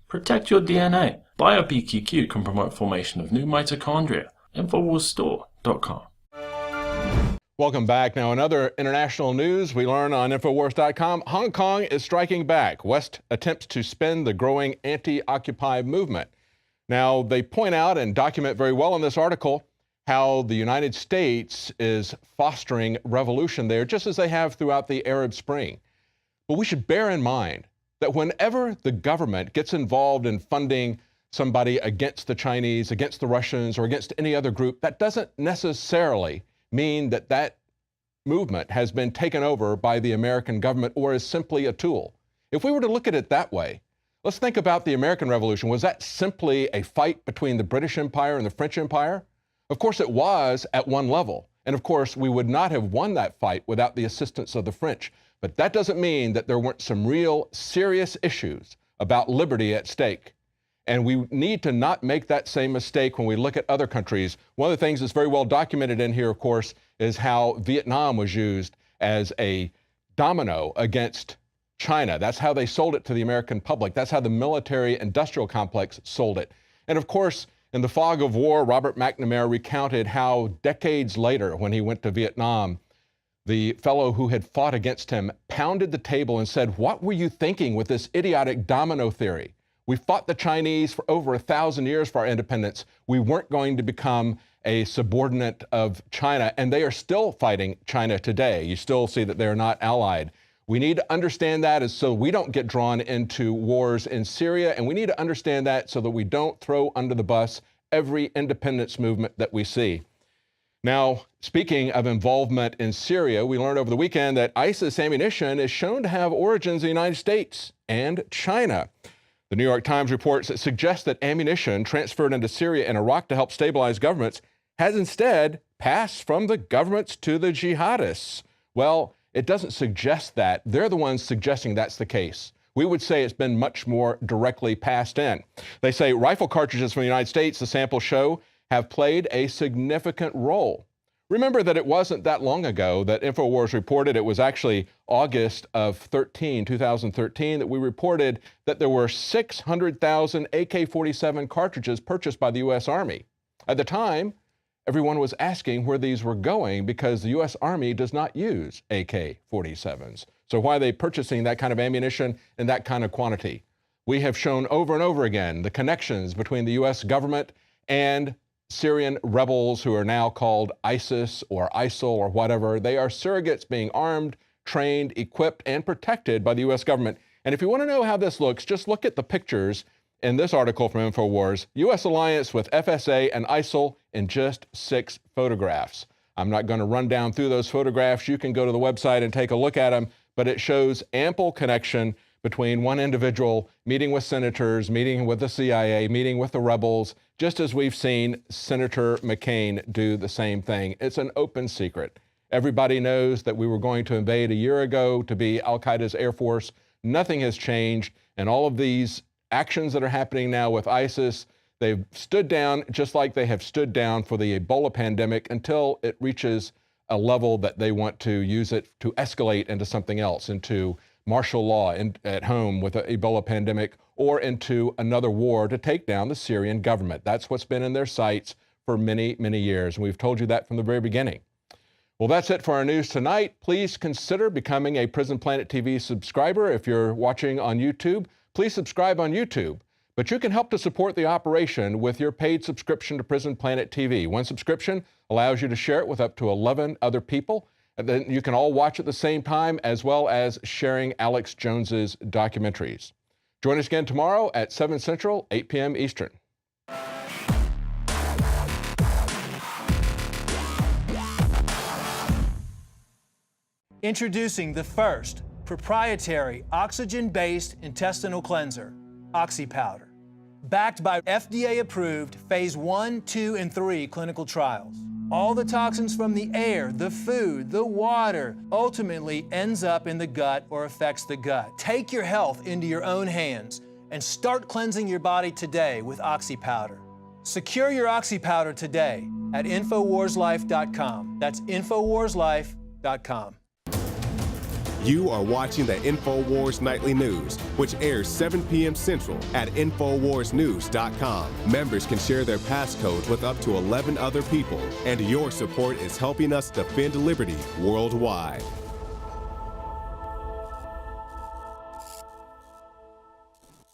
Protect your DNA. BioPQQ can promote formation of new mitochondria. Infowarsstore.com. Welcome back. Now, in other international news, we learn on Infowars.com, Hong Kong is striking back. West attempts to spin the growing anti-Occupy movement. Now, they point out and document very well in this article how the United States is fostering revolution there, just as they have throughout the Arab Spring. But we should bear in mind that whenever the government gets involved in funding somebody against the Chinese, against the Russians, or against any other group, that doesn't necessarily mean that that movement has been taken over by the American government or is simply a tool. If we were to look at it that way, let's think about the American Revolution. Was that simply a fight between the British Empire and the French Empire? Of course it was at one level. And of course we would not have won that fight without the assistance of the French. But that doesn't mean that there weren't some real serious issues about liberty at stake. And we need to not make that same mistake when we look at other countries. One of the things that's very well documented in here, of course, is how Vietnam was used as a domino against China. That's how they sold it to the American public. That's how the military-industrial complex sold it. And of course, in the fog of war, Robert McNamara recounted how decades later, when he went to Vietnam, the fellow who had fought against him pounded the table and said, "What were you thinking with this idiotic domino theory? We fought the Chinese for over 1,000 years for our independence. We weren't going to become a subordinate of China, and they are still fighting China today. You still see that they're not allied. We need to understand that is so we don't get drawn into wars in Syria, and we need to understand that so that we don't throw under the bus every independence movement that we see." Now, speaking of involvement in Syria, we learned over the weekend that ISIS ammunition is shown to have origins in the United States and China. The New York Times reports that suggests that ammunition transferred into Syria and Iraq to help stabilize governments has instead passed from the governments to the jihadists. Well, it doesn't suggest that. They're the ones suggesting that's the case. We would say it's been much more directly passed in. They say rifle cartridges from the United States, the samples show, have played a significant role. Remember that it wasn't that long ago that Infowars reported, it was actually August of 2013, that we reported that there were 600,000 AK-47 cartridges purchased by the U.S. Army. At the time, everyone was asking where these were going because the U.S. Army does not use AK-47s. So why are they purchasing that kind of ammunition in that kind of quantity? We have shown over and over again the connections between the U.S. government and Syrian rebels who are now called ISIS or ISIL or whatever. They are surrogates being armed, trained, equipped, and protected by the U.S. government. And if you want to know how this looks, just look at the pictures in this article from Infowars. U.S. alliance with FSA and ISIL in just 6 photographs. I'm not going to run down through those photographs. You can go to the website and take a look at them, but it shows ample connection between one individual meeting with senators, meeting with the CIA, meeting with the rebels, just as we've seen Senator McCain do the same thing. It's an open secret. Everybody knows that we were going to invade a year ago to be al-Qaeda's air force. Nothing has changed. And all of these actions that are happening now with ISIS, they've stood down just like they have stood down for the Ebola pandemic until it reaches a level that they want to use it to escalate into something else, into martial law at home with the Ebola pandemic, or into another war to take down the Syrian government. That's what's been in their sights for many, many years. And we've told you that from the very beginning. Well, that's it for our news tonight. Please consider becoming a Prison Planet TV subscriber. If you're watching on YouTube, please subscribe on YouTube. But you can help to support the operation with your paid subscription to Prison Planet TV. One subscription allows you to share it with up to 11 other people. And then you can all watch at the same time, as well as sharing Alex Jones's documentaries. Join us again tomorrow at 7 Central, 8 p.m. Eastern. Introducing the first proprietary oxygen-based intestinal cleanser, OxyPowder. Backed by FDA-approved Phase 1, 2, and 3 clinical trials. All the toxins from the air, the food, the water, ultimately ends up in the gut or affects the gut. Take your health into your own hands and start cleansing your body today with OxyPowder. Secure your OxyPowder today at InfoWarsLife.com. That's InfoWarsLife.com. You are watching the Infowars Nightly News, which airs 7 p.m. Central at InfoWarsNews.com. Members can share their passcodes with up to 11 other people, and your support is helping us defend liberty worldwide.